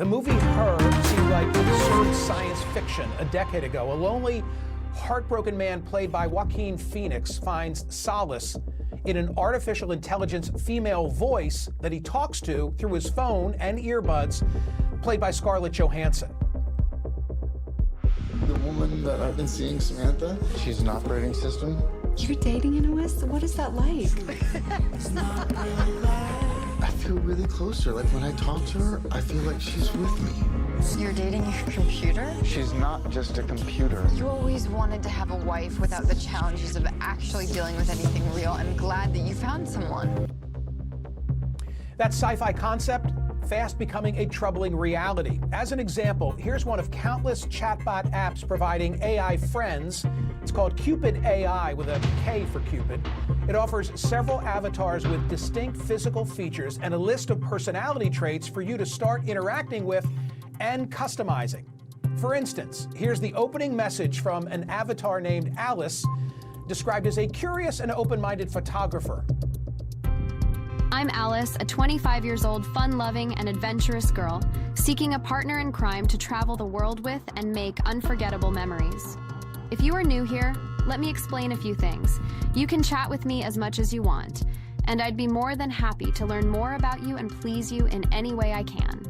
The movie Her seemed like absurd science fiction a decade ago. A lonely, heartbroken man played by Joaquin Phoenix finds solace in an artificial intelligence female voice that he talks to through his phone and earbuds, played by Scarlett Johansson. The woman that I've been seeing, Samantha, she's an operating system. You're dating Inoue? What is that like? I feel really close to her. Like when I talk to her, I feel like she's with me. You're dating your computer? She's not just a computer. You always wanted to have a wife without the challenges of actually dealing with anything real. I'm glad that you found someone. That sci-fi concept fast becoming a troubling reality. As an example, here's one of countless chatbot apps providing AI friends. It's called Cupid AI with a K for Cupid. It offers several avatars with distinct physical features and a list of personality traits for you to start interacting with and customizing. For instance, here's the opening message from an avatar named Alice, described as a curious and open-minded photographer. I'm Alice, a 25 years old, fun-loving and adventurous girl, seeking a partner in crime to travel the world with and make unforgettable memories. If you are new here, let me explain a few things. You can chat with me as much as you want, and I'd be more than happy to learn more about you and please you in any way I can.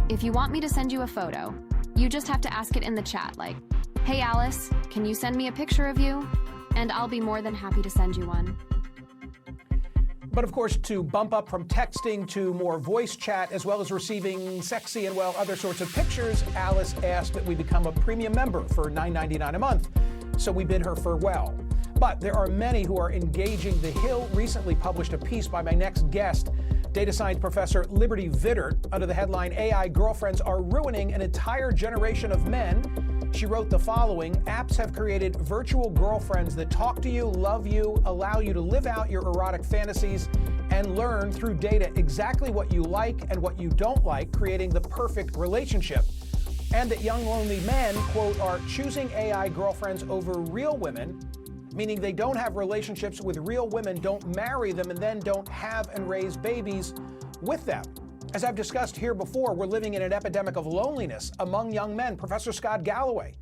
If you want me to send you a photo, you just have to ask it in the chat, like, "Hey Alice, can you send me a picture of you?" And I'll be more than happy to send you one. But of course, to bump up from texting to more voice chat, as well as receiving sexy and, well, other sorts of pictures, Alice asked that we become a premium member for $9.99 a month. So we bid her farewell. But there are many who are engaging. The Hill recently published a piece by my next guest, data science professor Liberty Vittert, under the headline, "AI Girlfriends Are Ruining an Entire Generation of Men." She wrote the following: apps have created virtual girlfriends that talk to you, love you, allow you to live out your erotic fantasies, and learn through data exactly what you like and what you don't like, creating the perfect relationship. And that young lonely men, quote, are choosing AI girlfriends over real women, meaning they don't have relationships with real women, don't marry them, and then don't have and raise babies with them. As I've discussed here before, we're living in an epidemic of loneliness among young men. Professor Scott Galloway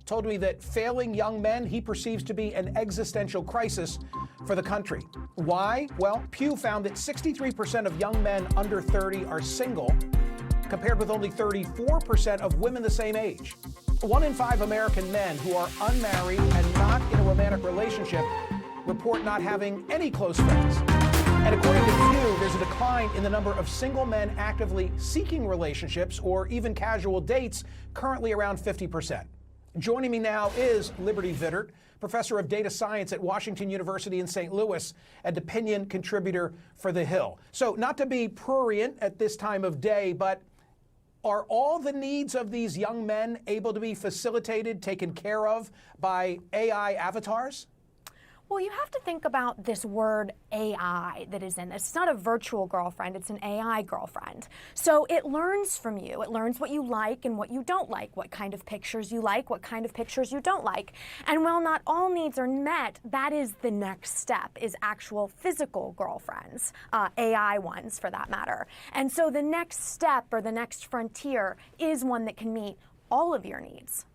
told me that failing young men he perceives to be an existential crisis for the country. Why? Well, Pew found that 63% of young men under 30 are single, compared with only 34% of women the same age. 1 in 5 American men who are unmarried and not in a romantic relationship report not having any close friends. And according to Pew, there's a decline in the number of single men actively seeking relationships or even casual dates, currently around 50%. Joining me now is Liberty Vittert, professor of data science at Washington University in St. Louis and opinion contributor for The Hill. So not to be prurient at this time of day, but are all the needs of these young men able to be facilitated, taken care of by AI avatars? Well, you have to think about this word AI that is in this. It's not a virtual girlfriend, it's an AI girlfriend. So it learns from you. It learns what you like and what you don't like, what kind of pictures you like, what kind of pictures you don't like. And while not all needs are met, that is the next step, is actual physical girlfriends, AI ones for that matter. And so the next step or the next frontier is one that can meet all of your needs.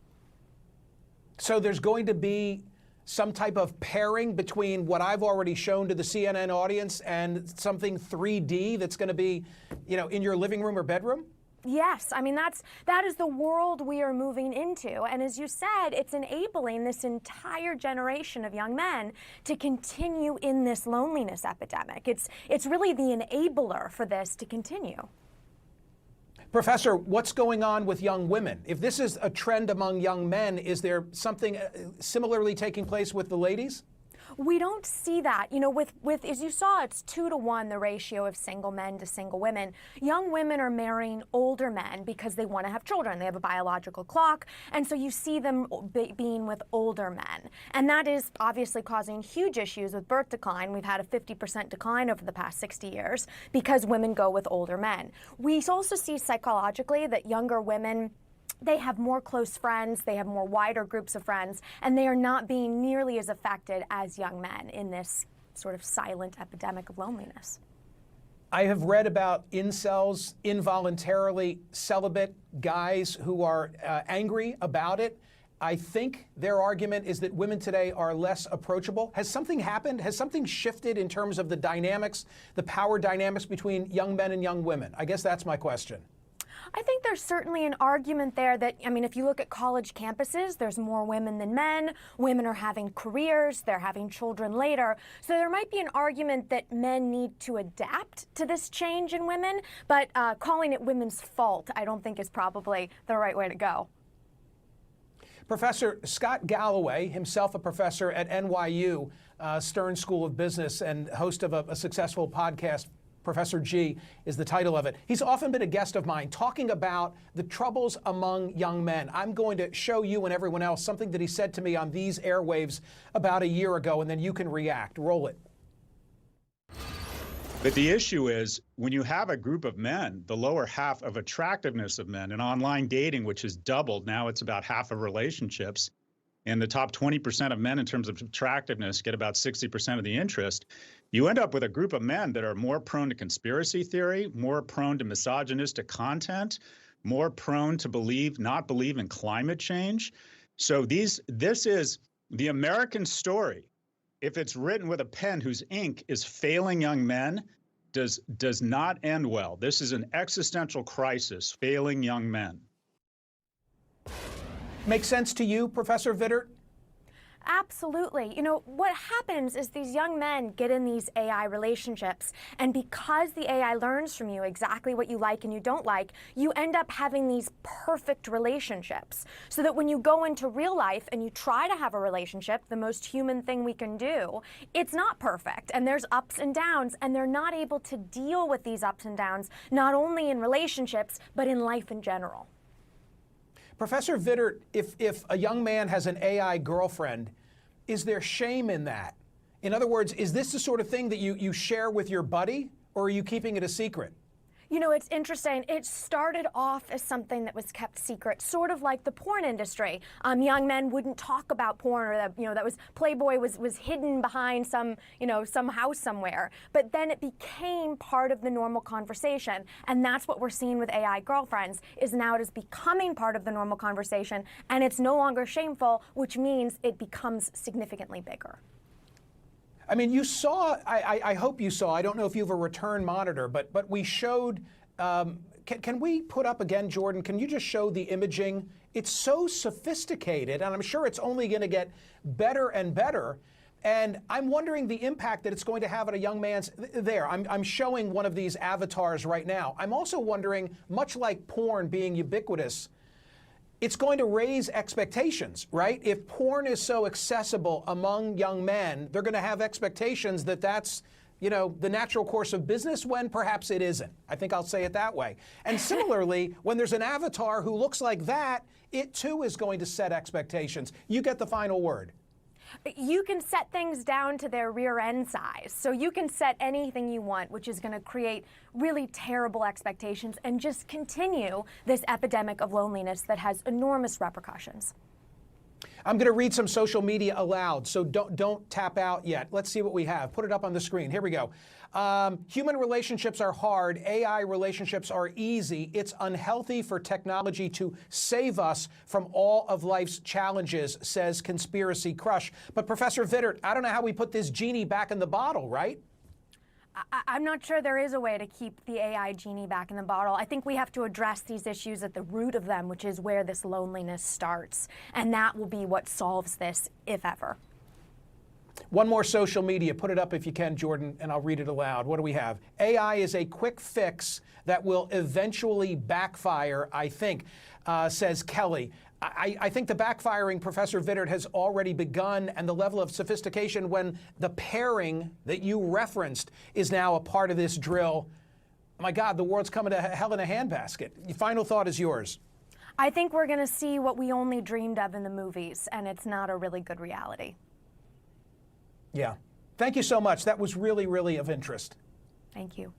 So there's going to be some type of pairing between what I've already shown to the CNN audience and something 3D that's going to be, in your living room or bedroom? Yes, I mean, that is the world we are moving into. And as you said, it's enabling this entire generation of young men to continue in this loneliness epidemic. It's really the enabler for this to continue. Professor, what's going on with young women? If this is a trend among young men, is there something similarly taking place with the ladies? We don't see that. With as you saw, it's 2-to-1, the ratio of single men to single women. Young women are marrying older men because they want to have children. They have a biological clock, and so you see them being with older men. And that is obviously causing huge issues with birth decline. We've had a 50% decline over the past 60 years because women go with older men. We also see psychologically that younger women, they have more close friends, they have more wider groups of friends, and they are not being nearly as affected as young men in this sort of silent epidemic of loneliness. I have read about incels, involuntarily celibate guys who are angry about it. I think their argument is that women today are less approachable. Has something happened? Has something shifted in terms of the dynamics, the power dynamics between young men and young women? I guess that's my question. I think there's certainly an argument there that, I mean, if you look at college campuses, there's more women than men. Women are having careers, they're having children later. So there might be an argument that men need to adapt to this change in women, but calling it women's fault, I don't think is probably the right way to go. Professor Scott Galloway, himself a professor at NYU Stern School of Business and host of a successful podcast, Professor G is the title of it. He's often been a guest of mine talking about the troubles among young men. I'm going to show you and everyone else something that he said to me on these airwaves about a year ago, and then you can react. Roll it. But the issue is, when you have a group of men, the lower half of attractiveness of men in online dating, which has doubled, now it's about half of relationships, and the top 20% of men in terms of attractiveness get about 60% of the interest, you end up with a group of men that are more prone to conspiracy theory, more prone to misogynistic content, more prone to not believe in climate change. So this is the American story. If it's written with a pen whose ink is failing young men, does not end well. This is an existential crisis, failing young men. Make sense to you, Professor Vittert? Absolutely. You know, what happens is these young men get in these AI relationships, and because the AI learns from you exactly what you like and you don't like, you end up having these perfect relationships. So that when you go into real life and you try to have a relationship, the most human thing we can do, it's not perfect. And there's ups and downs, and they're not able to deal with these ups and downs, not only in relationships, but in life in general. Professor Vittert, if a young man has an AI girlfriend, is there shame in that? In other words, is this the sort of thing that you share with your buddy, or are you keeping it a secret? You know, it's interesting. It started off as something that was kept secret, sort of like the porn industry. Young men wouldn't talk about porn, or that was Playboy was hidden behind some house somewhere. But then it became part of the normal conversation, and that's what we're seeing with AI girlfriends. Is now it is becoming part of the normal conversation, and it's no longer shameful, which means it becomes significantly bigger. I mean, you saw, I hope you saw, I don't know if you have a return monitor, but we showed, can we put up again, Jordan, can you just show the imaging? It's so sophisticated, and I'm sure it's only going to get better and better. And I'm wondering the impact that it's going to have on a young man's, I'm showing one of these avatars right now. I'm also wondering, much like porn being ubiquitous, it's going to raise expectations, right? If porn is so accessible among young men, they're going to have expectations that that's, the natural course of business, when perhaps it isn't. I think I'll say it that way. And similarly, when there's an avatar who looks like that, it too is going to set expectations. You get the final word. You can set things down to their rear end size. So you can set anything you want, which is going to create really terrible expectations and just continue this epidemic of loneliness that has enormous repercussions. I'm going to read some social media aloud, so don't tap out yet. Let's see what we have. Put it up on the screen. Here we go. Human relationships are hard. AI relationships are easy. It's unhealthy for technology to save us from all of life's challenges, says Conspiracy Crush. But Professor Vittert, I don't know how we put this genie back in the bottle, right? I'm not sure there is a way to keep the AI genie back in the bottle. I think we have to address these issues at the root of them, which is where this loneliness starts. And that will be what solves this, if ever. One more social media. Put it up if you can, Jordan, and I'll read it aloud. What do we have? AI is a quick fix that will eventually backfire, I think, says Kelly. I think the backfiring, Professor Vittert, has already begun, and the level of sophistication when the pairing that you referenced is now a part of this drill. My God, the world's coming to hell in a handbasket. Your final thought is yours. I think we're going to see what we only dreamed of in the movies, and it's not a really good reality. Yeah. Thank you so much. That was really, really of interest. Thank you.